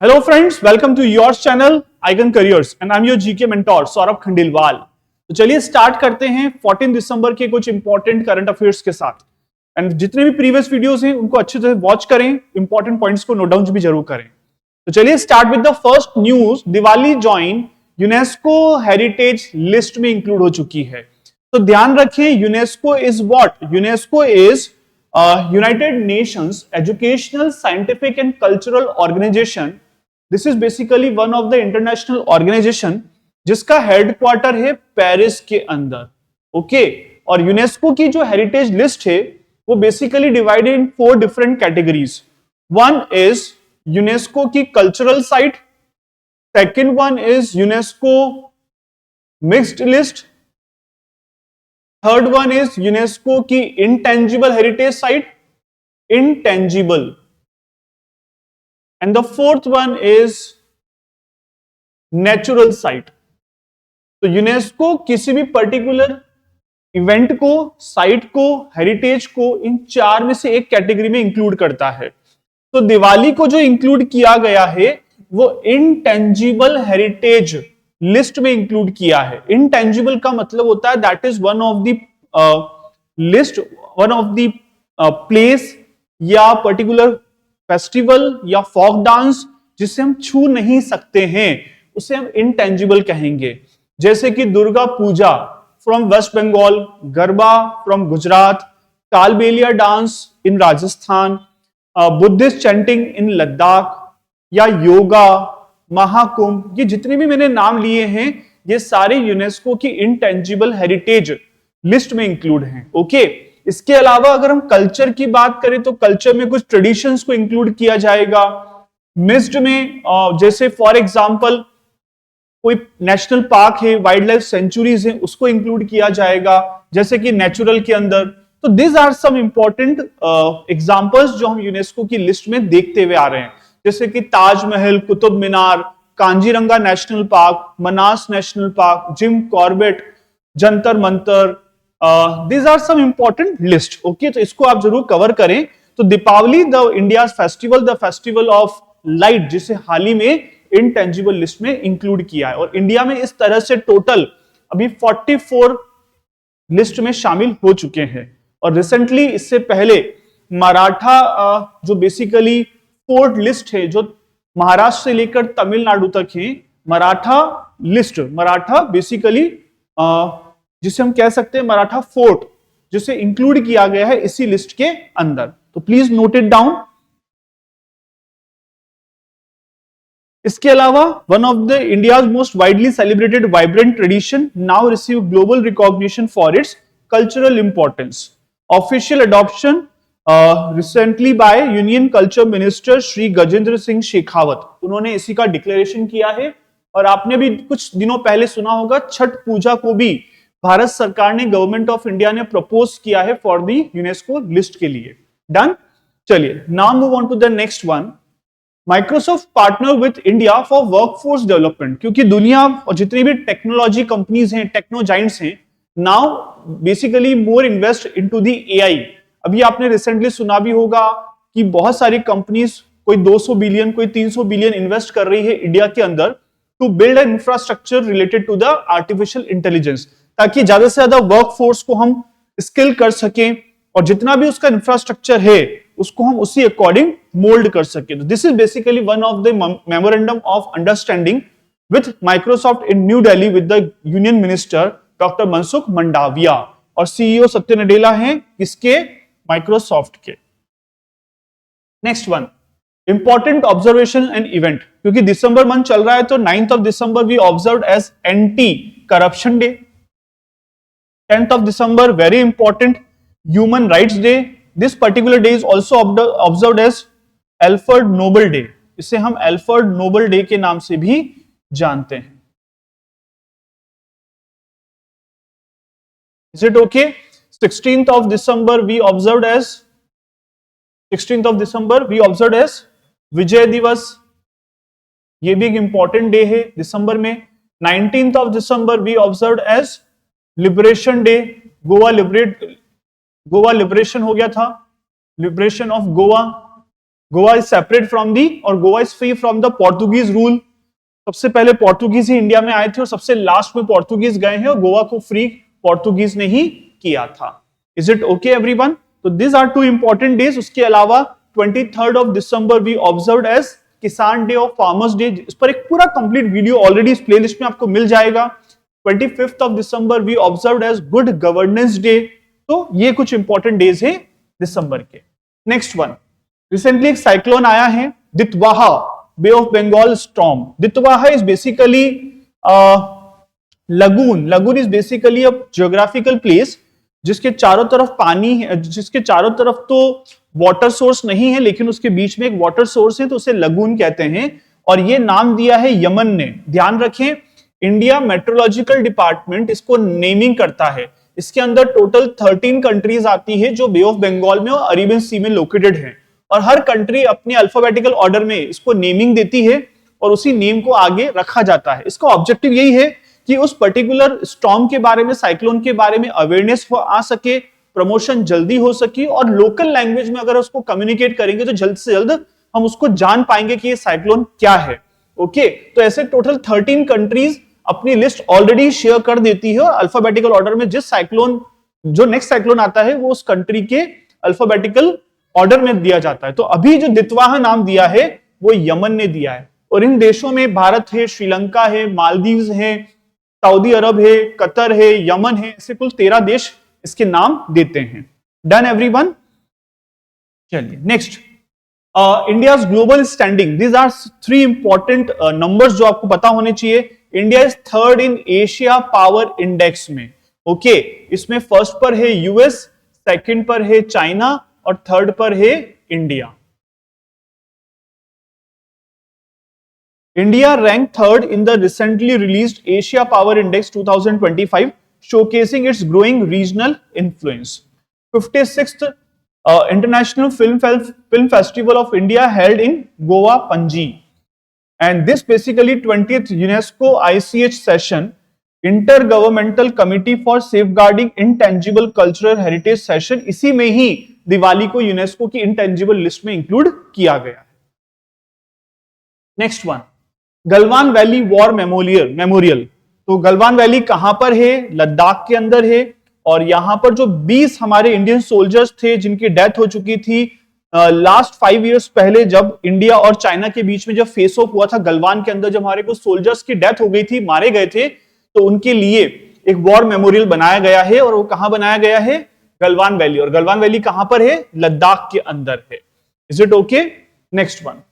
Hello friends, welcome to your channel Icon Careers and I'm your GK mentor Saurabh Khandelwal. तो चलिए start करते हैं 14 दिसंबर के कुछ इंपॉर्टेंट करंट अफेयर्स के साथ। एंड जितने भी प्रीवियस वीडियोस हैं उनको अच्छे से वॉच करें, इंपॉर्टेंट पॉइंट्स को नोट डाउन भी जरूर करें। तो चलिए start with the first news. Diwali join UNESCO heritage list में इंक्लूड हो चुकी है। तो ध्यान रखें, UNESCO is what? UNESCO is United Nations Educational Scientific and Cultural Organization. This is basically one of the international organization जिसका हेडक्वार्टर है Paris के अंदर। ओके, और यूनेस्को की जो हेरिटेज लिस्ट है वो basically divided in 4 different categories. One is UNESCO की cultural site, second one is UNESCO mixed list, third one is UNESCO की intangible heritage site, intangible, and the fourth one is natural site। तो UNESCO किसी भी particular event को, site को, heritage को इन 4 में से एक कैटेगरी में इंक्लूड करता है। तो दिवाली को जो इंक्लूड किया गया है वो इंटेंजिबल हेरिटेज लिस्ट में इंक्लूड किया है। इंटेंजिबल का मतलब होता है that is one of the list, one of the place या पर्टिकुलर फेस्टिवल या फोक डांस जिसे हम छू नहीं सकते हैं उसे हम इंटेंजिबल कहेंगे। जैसे कि Durga Puja from West Bengal, Garba from Gujarat, Kalbelia dance in Rajasthan, Buddhist chanting in Ladakh, या योगा, महाकुंभ, ये जितने भी मैंने नाम लिए हैं ये सारे यूनेस्को की इंटेंजिबल हेरिटेज लिस्ट में इंक्लूड हैं। ओके, इसके अलावा अगर हम कल्चर की बात करें तो कल्चर में कुछ ट्रेडिशंस को इंक्लूड किया जाएगा। मिस्ड में जैसे फॉर एग्जांपल कोई नेशनल पार्क है, वाइल्ड लाइफ सेंचुरीज है, उसको इंक्लूड किया जाएगा जैसे कि नेचुरल के अंदर। तो this are some important examples जो हम यूनेस्को की लिस्ट में देखते हुए आ रहे हैं, जैसे कि Taj Mahal, Qutub Minar, Kaziranga national park, Manas national park, Jim Corbett, Jantar Mantar. These are some important list। Okay, तो इसको आप जरूर कवर करें। तो Deepawali the India festival, the festival of light, जिसे हाल ही में इंटेंजिबल लिस्ट में इंक्लूड किया है। और इंडिया में इस तरह से टोटल अभी 44 लिस्ट में शामिल हो चुके हैं। और रिसेंटली इससे पहले मराठा जो बेसिकली 4th लिस्ट है जो महाराष्ट्र से लेकर तमिलनाडु तक है, मराठा लिस्ट, मराठा बेसिकली जिसे हम कह सकते हैं मराठा फोर्ट, जिसे इंक्लूड किया गया है इसी लिस्ट के अंदर। तो प्लीज नोट इट डाउन। इसके अलावा one of the India's most widely celebrated vibrant tradition now receive global recognition for its cultural importance. Official adoption recently by union culture minister Shri Gajendra Singh Shekhawat, उन्होंने इसी का डिक्लेरेशन किया है। और आपने भी कुछ दिनों पहले सुना होगा छठ पूजा को भी भारत सरकार ने, गवर्नमेंट ऑफ इंडिया ने प्रपोज किया है फॉर दी यूनेस्को लिस्ट के लिए। डन। चलिए now move on to the next one. Microsoft partner with India for workforce development, क्योंकि दुनिया और जितनी भी टेक्नोलॉजी कंपनीज हैं, टेक्नो जाइंट्स हैं, now basically more invest into the AI. अभी आपने रिसेंटली सुना भी होगा कि बहुत सारी कंपनीज, कोई 200 बिलियन, कोई 300 बिलियन इन्वेस्ट कर रही है इंडिया के अंदर to build an infrastructure related to the artificial intelligence, ताकि ज्यादा से ज्यादा वर्कफोर्स को हम स्किल कर सकें और जितना भी उसका इंफ्रास्ट्रक्चर है उसको हम उसी अकॉर्डिंग मोल्ड कर सकें। तो this is basically one of the memorandum of understanding with Microsoft in new Delhi with the union minister doctor Mansukh Mandaviya, और सीईओ सत्य नडेला हैं किसके? माइक्रोसॉफ्ट के। Next one, important observation and event, क्योंकि दिसंबर मंथ चल रहा है तो 9th of December we observed as anti corruption day. 10th of December, very important, Human Rights Day. This particular day is also observed as Alfred Nobel Day. इसे हम Alfred Nobel Day के नाम से भी जानते हैं। Is it okay? 16th of December we observed as 16th of December we observed as विजय दिवस, ये भी एक इंपॉर्टेंट डे है दिसंबर में। 19th of December we observed as liberation day, Goa liberation हो गया था, liberation of Goa. Goa is separate from the और Goa is free from the Portuguese rule. सबसे पहले पोर्टुगीज ही इंडिया में आए थे और सबसे लास्ट में पोर्टुगीज गए हैं और गोवा को फ्री पोर्टुगीज ने ही किया था। Is it okay everyone? तो this are two important days. उसके अलावा 23rd of December we observed as Kisan day और फार्मर्स डे। इस पर एक पूरा कंप्लीट वीडियो ऑलरेडी इस प्लेलिस्ट में आपको मिल जाएगा। 25th of December we observed as good governance day. तो ये कुछ इंपॉर्टेंट डेज हैं दिसंबर के। नेक्स्ट वन, रिसेंटली एक साइक्लोन आया है Ditwah, Bay of Bengal storm. दितवाहा is basically lagoon. Lagoon is basically a geographical place जिसके चारों तरफ पानी है, जिसके चारों तरफ तो वाटर सोर्स नहीं है लेकिन उसके बीच में एक वाटर सोर्स है, तो उसे लगून कहते हैं। और ये नाम दिया है यमन ने। ध्यान रखें, इंडिया मेट्रोलॉजिकल डिपार्टमेंट इसको नेमिंग करता है। इसके अंदर टोटल 13 कंट्रीज आती है जो बे ऑफ बंगाल में और अरेबियन सी में लोकेटेड है, और हर कंट्री अपने अल्फाबेटिकल ऑर्डर में इसको नेमिंग देती है और उसी नेम को आगे रखा जाता है। इसका ऑब्जेक्टिव यही है कि उस पर्टिकुलर स्टॉर्म के बारे में, साइक्लोन के बारे में अवेयरनेस आ सके, प्रमोशन जल्दी हो सके, और लोकल लैंग्वेज में अगर उसको कम्युनिकेट करेंगे तो जल्द से जल्द हम उसको जान पाएंगे कि ये साइक्लोन क्या है। ओके, तो ऐसे टोटल 13 कंट्रीज अपनी लिस्ट ऑलरेडी शेयर कर देती है और अल्फाबेटिकल ऑर्डर में जिस साइक्लोन, जो नेक्स्ट साइक्लोन आता है वो उस कंट्री के अल्फाबेटिकल ऑर्डर में दिया जाता है। तो अभी जो दितवाहा नाम दिया है वो यमन ने दिया है, और इन देशों में भारत है, श्रीलंका है, मालदीव्स है, सऊदी अरब है, कतर है, यमन है, ऐसे कुल 13 देश इसके नाम देते हैं। Done everyone? चलिए next, India's global standing. These are 3 important numbers जो आपको पता होने चाहिए। India is 3rd in Asia power index में। ओके, इसमें फर्स्ट पर है यूएस, सेकंड पर है चाइना और थर्ड पर है India. India ranked 3rd in the recently released Asia Power Index 2025, showcasing its growing regional influence. 56th International Film Festival of India held in Goa, Panji, and this basically 20th UNESCO ICH session, Intergovernmental Committee for Safeguarding Intangible Cultural Heritage session, इसी में ही दिवाली को UNESCO की intangible list में include किया गया है। Next one, Galwan valley war memorial. तो Galwan valley कहां पर है? लद्दाख के अंदर है, और यहां पर जो 20 हमारे इंडियन सोल्जर्स थे जिनकी डेथ हो चुकी थी लास्ट 5 इयर्स पहले, जब इंडिया और चाइना के बीच में जब फेस ऑफ हुआ था गलवान के अंदर, जब हमारे कुछ सोल्जर्स की डेथ हो गई थी, मारे गए थे, तो उनके लिए एक वॉर मेमोरियल बनाया गया है। और वो कहां बनाया गया है? गलवान वैली। और गलवान वैली कहां पर है? लद्दाख के अंदर है। Is it okay? Next one,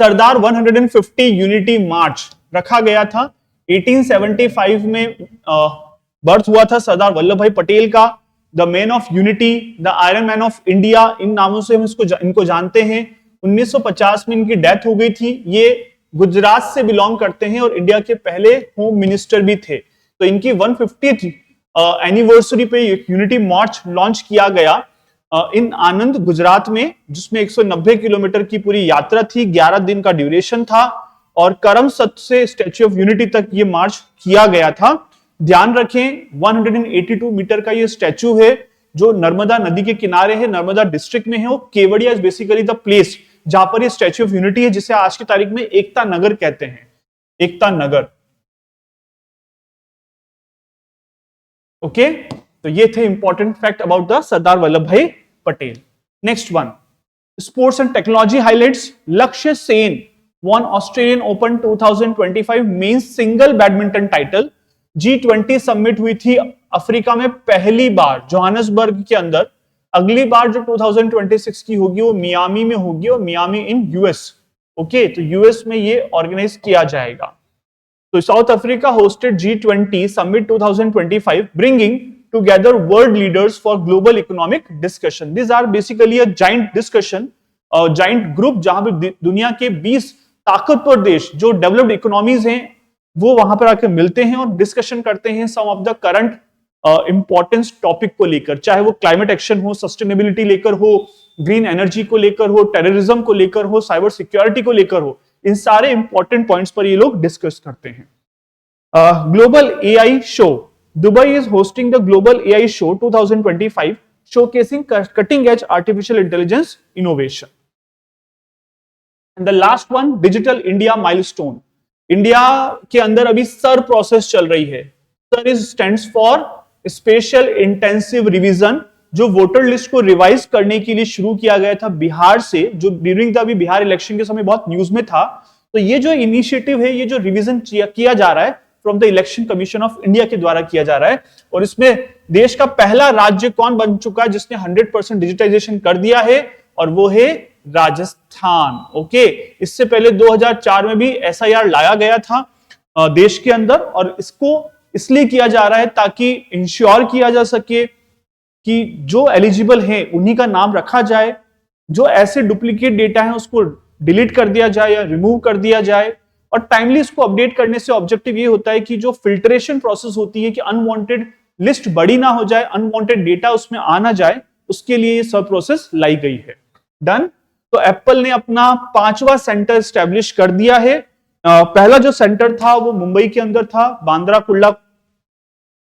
Sardar 150 unity मार्च रखा गया था। 1875 में बर्थ हुआ था सरदार वल्लभ भाई पटेल का। The man of unity, the iron man of India, इन नामों से हम इनको जानते हैं। 1950 में इनकी डेथ हो गई थी। ये गुजरात से बिलोंग करते हैं और इंडिया के पहले होम मिनिस्टर भी थे। तो इनकी 150th एनिवर्सरी पे यूनिटी मार्च लॉन्च किया गया इन आनंद गुजरात में, जिसमें 190 किलोमीटर की पूरी यात्रा थी, 11 दिन का ड्यूरेशन था, और करमसद से स्टैच्यू ऑफ यूनिटी तक ये मार्च किया गया था। ध्यान रखें 182 मीटर का ये स्टैच्यू है जो नर्मदा नदी के किनारे है, नर्मदा डिस्ट्रिक्ट में है। वो Kevadia is basically the place जहां पर ये स्टैच्यू ऑफ यूनिटी है, जिसे आज की तारीख में एकता नगर कहते हैं। एकता नगर। ओके, तो ये थे important fact about the Sardar Vallabh bhai Patel. Next one, sports and technology highlights. Lakshya Sen won Australian Open 2025 men's single badminton title. G20 summit हुई थी अफ्रीका में पहली बार जोहान्सबर्ग के अंदर। अगली बार जो 2026 की होगी वो मियामी में होगी, और मियामी इन यूएस। ओके, तो यूएस में ये ऑर्गेनाइज किया जाएगा। तो south Africa hosted G20 summit 2025, bringing together world leaders for global economic discussion. These are basically a giant discussion, giant group, जहां पे दुनिया के 20 ताकतवर देश जो डेवलप्ड इकोनॉमीज हैं वो वहां पर आकर मिलते हैं और डिस्कशन करते हैं some of the current importance topic को लेकर, चाहे वो क्लाइमेट एक्शन हो, सस्टेनेबिलिटी लेकर हो, ग्रीन एनर्जी को लेकर हो, टेररिज्म को लेकर हो, साइबर सिक्योरिटी को लेकर हो। इन सारे इंपॉर्टेंट पॉइंट्स पर ये लोग डिस्कस करते हैं। Global AI show, Dubai is hosting the Global AI Show 2025, showcasing cutting edge artificial intelligence innovation. And the last one, Digital India Milestone. India के अंदर अभी सर प्रोसेस चल रही है. Sir is stands for special intensive revision, जो voter list को revise करने के लिए शुरू किया गया था बिहार से, जो ड्यूरिंग द बिहार इलेक्शन के समय बहुत न्यूज में था. तो ये जो इनिशिएटिव है, ये जो रिवीजन किया जा रहा है from the election commission of India के द्वारा किया जा रहा है. और इसमें देश का पहला राज्य कौन बन चुका है जिसने 100% डिजिटाइजेशन कर दिया है, और वो है राजस्थान. ओके, इससे पहले 2004 में भी एसआईआर लाया गया था देश के अंदर, और इसको इसलिए किया जा रहा है ताकि इंश्योर किया जा सके कि जो एलिजिबल है उन्हीं का नाम रखा जाए, जो ऐसे डुप्लीकेट डेटा है उसको डिलीट कर दिया जाए या रिमूव कर दिया जाए. और टाइमली इसको अपडेट करने से ऑब्जेक्टिव ये होता है कि जो फिल्ट्रेशन प्रोसेस होती है कि अनवांटेड लिस्ट बड़ी ना हो जाए, अनवांटेड डेटा उसमें आ ना जाए, उसके लिए ये सब प्रोसेस लाई गई है. डन. तो एप्पल ने अपना 5वां सेंटर स्टैब्लिश कर दिया है. पहला जो सेंटर था वो मुंबई के अंदर था, बांद्रा कुर्ला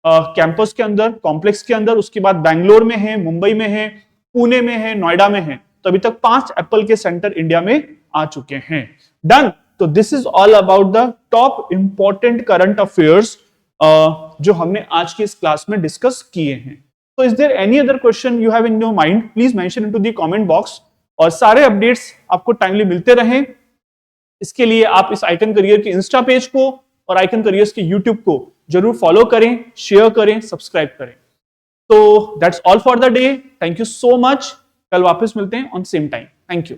कैंपस के अंदर, कॉम्प्लेक्स के अंदर. उसके बाद बैंगलोर में है, मुंबई में है, पुणे में है, नोएडा में है. तो अभी तक 5 एप्पल के सेंटर इंडिया में आ चुके हैं. डन. तो this is all about the top important current affairs जो हमने आज की इस क्लास में डिस्कस किए हैं. तो is there any other question you have in your mind, please mention into the comment box. और सारे अपडेट्स आपको टाइमली मिलते रहें, इसके लिए आप इस आइकन करियर के इंस्टा पेज को और आइकन करियर्स के यूट्यूब को जरूर फॉलो करें, शेयर करें, सब्सक्राइब करें. तो that's all for the day. Thank you so much. कल वापस मिलते हैं on same time. Thank you.